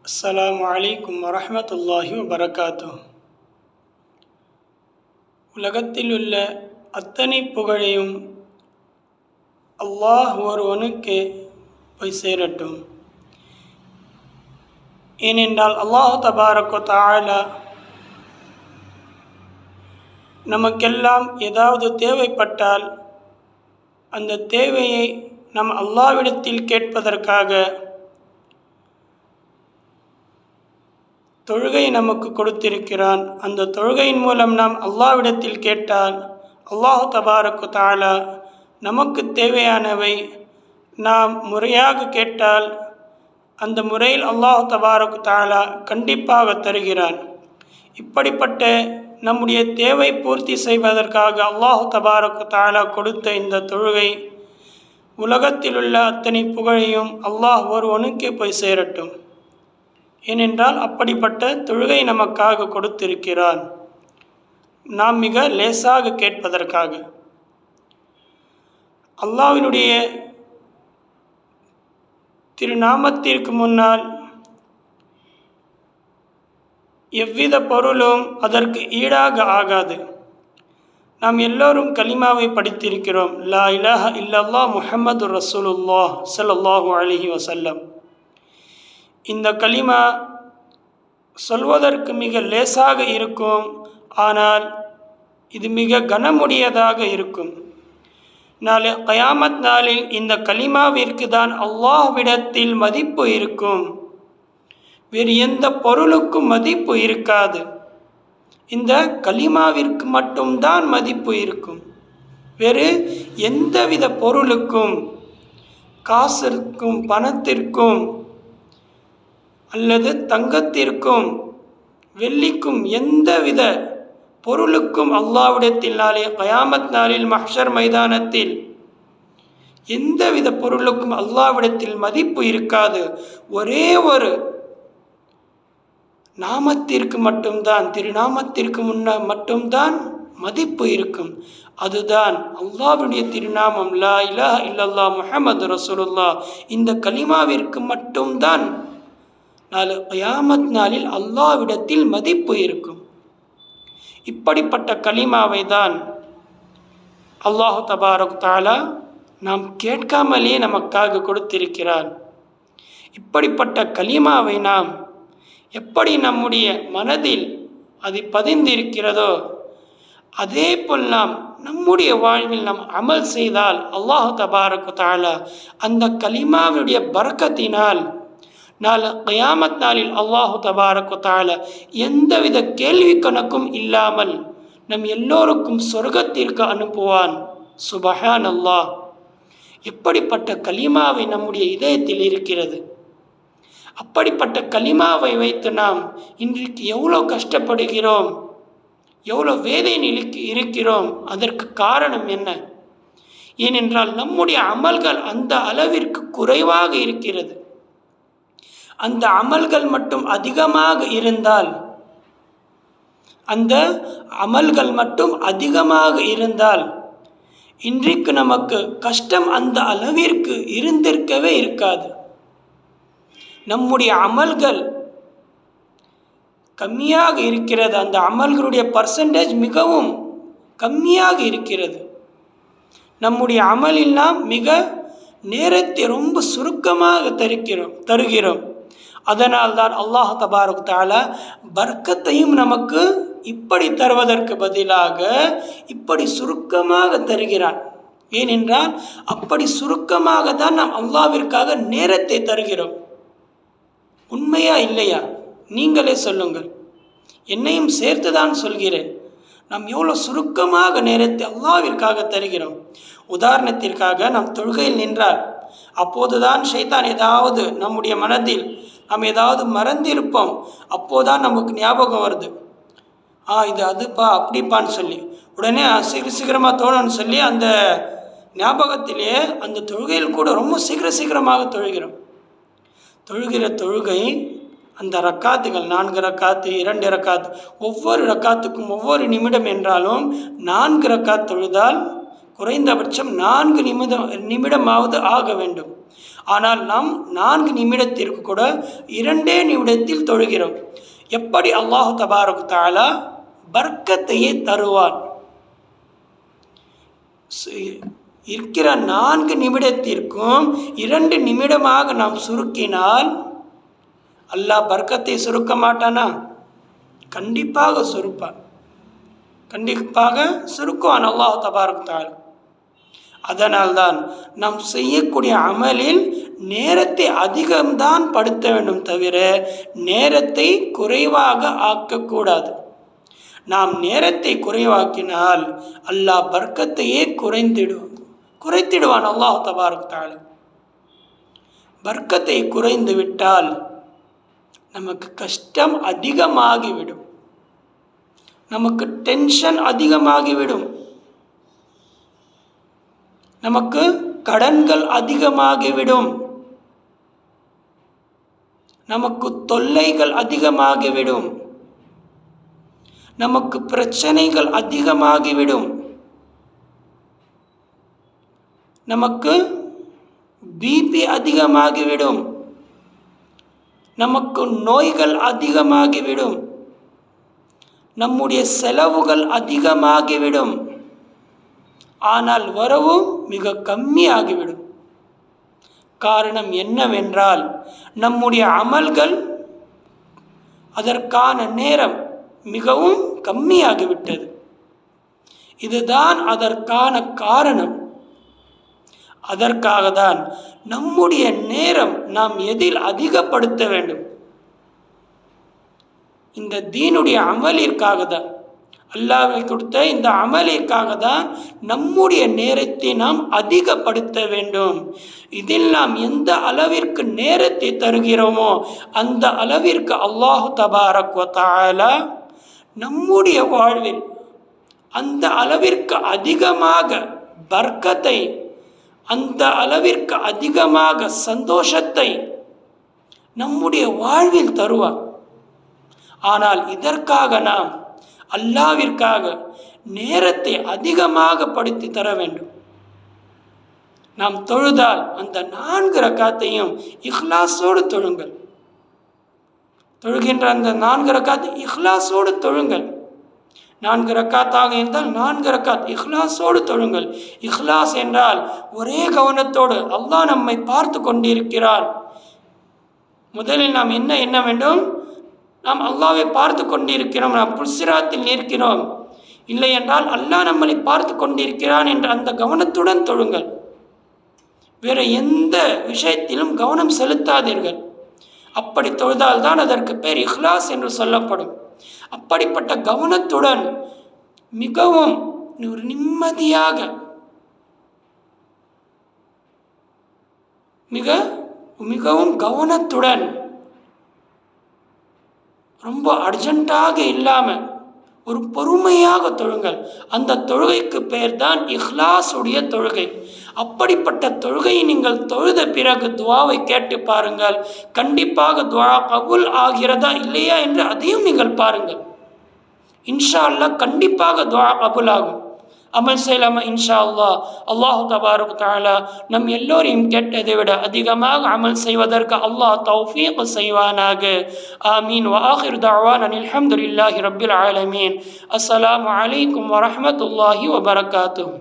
அஸ்ஸலாமு அலைக்கும் வரஹ்மத்துல்லாஹி வபரகாத்துஹ். உலகத்தில் உள்ள அத்தனை புகழையும் அல்லாஹ் ஒருவனுக்கு போய் சேரட்டும். ஏனென்றால் அல்லாஹ் தபாரக் வ தஆலா நமக்கெல்லாம் ஏதாவது தேவைப்பட்டால் அந்த தேவையை நாம் அல்லாஹ்விடத்தில் கேட்பதற்காக தொழுகை நமக்கு கொடுத்திருக்கிறான். அந்த தொழுகையின் மூலம் நாம் அல்லாஹ்விடத்தில் கேட்டால் அல்லாஹ் தபாரக் வ தஆலா நமக்கு தேவையானவை நாம் முறையாக கேட்டால் அந்த முறையில் அல்லாஹ் தபாரக் வ தஆலா கண்டிப்பாக தருகிறான். இப்படிப்பட்ட நம்முடைய தேவை பூர்த்தி செய்வதற்காக அல்லாஹ் தபாரக் வ தஆலா கொடுத்த இந்த தொழுகை உலகத்தில் உள்ள அத்தனை புகழையும் அல்லாஹ் ஒருவனுக்கே போய் சேரட்டும். ஏனென்றால் அப்படிப்பட்ட தொழுகை நமக்காக கொடுத்திருக்கிறான், நாம் மிக லேசாக கேட்பதற்காக. அல்லாஹ்வினுடைய திருநாமத்திற்கு முன்னால் எவ்வித பொருளும் அதற்கு ஈடாக ஆகாது. நாம் எல்லோரும் கலிமாவை படித்திருக்கிறோம். லா இலாஹ இல்லல்லாஹ் முஹம்மது ரசூலுல்லாஹ் ஸல்லல்லாஹு அலைஹி வஸல்லம். இந்த கலிமா சொல்வதற்கு மிக லேசாக இருக்கும், ஆனால் இது மிக கனமுடையதாக இருக்கும். நாளை கயாமத் நாளில் இந்த கலிமாவிற்கு தான் அல்லாஹ்விடத்தில் மதிப்பு இருக்கும், வேறு எந்த பொருளுக்கும் மதிப்பு இருக்காது. இந்த கலிமாவிற்கு மட்டும்தான் மதிப்பு இருக்கும். வேறு எந்தவித பொருளுக்கும், காசிற்கும், பணத்திற்கும் அல்லது தங்கத்திற்கும் வெள்ளிக்கும் எந்தவித பொருளுக்கும் அல்லாஹ்விடத்தில் நாளே கயாமத் நாளில் மஹ்ஷர் மைதானத்தில் எந்தவித பொருளுக்கும் அல்லாஹ்விடத்தில் மதிப்பு இருக்காது. ஒரே ஒரு நாமத்திற்கு மட்டும்தான், திருநாமத்திற்கு மட்டும்தான் மதிப்பு இருக்கும். அதுதான் அல்லாஹ்வுடைய திருநாமம் லா இலாஹ இல்லல்லாஹ் முஹம்மது ரசூலுல்லாஹ். இந்த கலிமாவிற்கு மட்டும்தான் நாளை கியாமத் நாளில் அல்லாஹ்விடத்தில் மதிப்பு இருக்கும். இப்படிப்பட்ட கலிமாவை தான் அல்லாஹ் தபாரக் தஆலா நாம் கேட்காமலே நமக்காக கொடுத்திருக்கிறான். இப்படிப்பட்ட கலிமாவை நாம் எப்படி நம்முடைய மனதில் அது பதிந்திருக்கிறதோ அதே போல் நாம் நம்முடைய வாழ்வில் நாம் அமல் செய்தால் அல்லாஹ் தபாரக் தஆலா அந்த கலிமாவுடைய பரக்கத்தினால் நாளை கியாமத் நாளில் அல்லாஹ் தபாரக் தஆலா எந்தவித கேள்வி கணக்கும் இல்லாமல் நம் எல்லோருக்கும் சொர்க்கத்திற்கு அனுப்புவான். சுபஹானல்லாஹ். எப்படிப்பட்ட கலிமாவை நம்முடைய இதயத்தில் இருக்கிறது. அப்படிப்பட்ட கலிமாவை வைத்து நாம் இன்றைக்கு எவ்வளோ கஷ்டப்படுகிறோம், எவ்வளோ வேதனையில் இருக்கிறோம். அதற்கு காரணம் என்ன? ஏனென்றால் நம்முடைய அமல்கள் அந்த அளவிற்கு குறைவாக இருக்கிறது. அந்த அமல்கள் மட்டும் அதிகமாக இருந்தால், அந்த அமல்கள் மட்டும் அதிகமாக இருந்தால் இன்றைக்கு நமக்கு கஷ்டம் அந்த அளவிற்கு இருந்திருக்கவே இருக்காது. நம்முடைய அமல்கள் கம்மியாக இருக்கிறது. அந்த அமல்களுடைய பர்சன்டேஜ் மிகவும் கம்மியாக இருக்கிறது. நம்முடைய அமலில் நாம் மிக நேரத்தை ரொம்ப சுருக்கமாக தருகிறோம். அதனால் தான் அல்லாஹ் தபாரக் தஆலா பர்க்கத்தையும் நமக்கு இப்படி தருவதற்கு பதிலாக இப்படி சுருக்கமாக தருகிறான். ஏனென்றால் அப்படி சுருக்கமாக தான் நாம் அல்லாஹ்விற்காக நேரத்தை தருகிறோம். உண்மையா இல்லையா? நீங்களே சொல்லுங்கள். என்னையும் சேர்த்து தான் சொல்கிறேன். நாம் எவ்வளோ சுருக்கமாக நேரத்தை அல்லாஹ்விற்காக தருகிறோம். உதாரணத்திற்காக நாம் தொழுகையில் நின்றால் அப்போதுதான் ஷைத்தான் ஏதாவது நம்முடைய மனதில் நாம் ஏதாவது மறந்திருப்போம். அப்போதான் நமக்கு ஞாபகம் வருது, இது அதுப்பா அப்படிப்பான்னு சொல்லி உடனே சீக்கிரமாக தோணுன்னு சொல்லி அந்த ஞாபகத்திலே அந்த தொழுகையில் கூட ரொம்ப சீக்கிரமாக தொழுகிற தொழுகை அந்த ரக்காத்துகள் 4 ரக்காத்து, 2 ரக்காத்து, ஒவ்வொரு ரக்காத்துக்கும் ஒவ்வொரு நிமிடம் என்றாலும் 4 ரக்காத் தொழுதால் குறைந்தபட்சம் 4 நிமிடமாவது ஆக வேண்டும். ஆனால் நாம் 4 நிமிடத்திற்கு கூட 2 நிமிடத்தில் தொழுகிறோம். எப்படி அல்லாஹ் தபாரக் தஆலா பர்க்கத்தையே தருவான். இருக்கிற 4 நிமிடத்திற்கும் 2 நிமிடமாக நாம் சுருக்கினால் அல்லாஹ் பர்க்கத்தை சுருக்க மாட்டானா? கண்டிப்பாக சுருப்பான், கண்டிப்பாக சுருக்குவான் அல்லாஹ் தபாரக் தஆலா. அதனால்தான் நாம் செய்யக்கூடிய அமலில் நேரத்தை அதிகம்தான் படுத்த வேண்டும் தவிர நேரத்தை குறைவாக ஆக்கக்கூடாது. நாம் நேரத்தை குறைவாக்கினால் அல்லாஹ் பர்க்கத்தையே குறைத்திடுவான் அல்லாஹ் தபாரக் தஆலா. பர்க்கத்தை குறைந்து விட்டால் நமக்கு கஷ்டம் அதிகமாகிவிடும், நமக்கு டென்ஷன் அதிகமாகிவிடும், நமக்கு கடன்கள் அதிகமாகிவிடும், நமக்கு தொல்லைகள் அதிகமாகிவிடும், நமக்கு பிரச்சனைகள் அதிகமாகிவிடும், நமக்கு பிபி அதிகமாகிவிடும், நமக்கு நோய்கள் அதிகமாகிவிடும், நம்முடைய செலவுகள் அதிகமாகிவிடும். ஆனால் வரவு மிக கம்மியாகிவிடும். காரணம் என்னவென்றால் நம்முடைய அமல்கள் அதற்கான நேரம் மிகவும் கம்மியாகிவிட்டது. இதுதான் அதற்கான காரணம். அதற்காக தான் நம்முடைய நேரம் நாம் எதில் அதிகப்படுத்த வேண்டும்? இந்த தீனுடைய அமலிற்காக தான், அல்லாஹ் கொடுத்த இந்த அமலிற்காக தான் நம்முடைய நேரத்தை நாம் அதிகப்படுத்த வேண்டும். இதில் நாம் எந்த அளவிற்கு நேரத்தை தருகிறோமோ அந்த அளவிற்கு அல்லாஹ் தபாரக் வ தஆலா நம்முடைய வாழ்வில் அந்த அளவிற்கு அதிகமாக பர்க்கத்தை, அந்த அளவிற்கு அதிகமாக சந்தோஷத்தை நம்முடைய வாழ்வில் தருவார். ஆனால் இதற்காக நாம் அல்லாவிற்காக நேரத்தை அதிகமாக படுத்தி தர வேண்டும். நாம் தொழுதால் அந்த 4 ரக்காத்தையும் இஹ்லாஸோடு தொழுங்கள். தொழுகின்ற அந்த 4 ரக்காத் இஹ்லாஸோடு தொழுங்கள். 4 ரக்காத்தாக இருந்தால் 4 ரக்காத் இஹ்லாஸோடு தொழுங்கள். இஹ்லாஸ் என்றால் ஒரே கவனத்தோடு அல்லாஹ் நம்மை பார்த்து கொண்டிருக்கிறார். முதலில் நாம் என்ன வேண்டும்? நாம் அல்லாஹ்வை பார்த்து கொண்டிருக்கிறோம், நாம் புல்சிராத்தில் நிற்கிறோம், இல்லை என்றால் அல்லாஹ் நம்மளை பார்த்து கொண்டிருக்கிறான் என்ற அந்த கவனத்துடன் தொழுங்கள். வேறு எந்த விஷயத்திலும் கவனம் செலுத்தாதீர்கள். அப்படி தொழுதால் தான் அதற்கு பேர் இஹ்லாஸ் என்று சொல்லப்படும். அப்படிப்பட்ட கவனத்துடன் மிகவும் ஒரு நிம்மதியாக மிகவும் கவனத்துடன், ரொம்ப அர்ஜென்ட்டாக இல்லாமல் ஒரு பொறுமையாக தொழுங்கள். அந்த தொழுகைக்கு பெயர் தான் இஹ்லாஸுடைய தொழுகை. அப்படிப்பட்ட தொழுகையை நீங்கள் தொழுத பிறகு துவாவை கேட்டு பாருங்கள். கண்டிப்பாக துவா கபூல் ஆகிறதா இல்லையா என்று அதையும் நீங்கள் பாருங்கள். இன்ஷா அல்லாஹ் கண்டிப்பாக துவா கபூல் ஆகும். அமல் செய்யலாமா? இன்ஷா அல்லாஹ். அல்லாஹு தபாரக் தஆலா நம் எல்லோரையும் கேட்டதை விட அதிகமாக அமல் செய்வதற்கு அல்லாஹ் தௌஃபீக் செய்வானாக. ஆமீன். வ ஆகிரு தஅவானா அல்ஹம்துலில்லாஹி ரப்பில் ஆலமீன். அஸ்ஸலாமு அலைக்கும் வ ரஹ்மத்துல்லாஹி வ பரகாத்துஹு.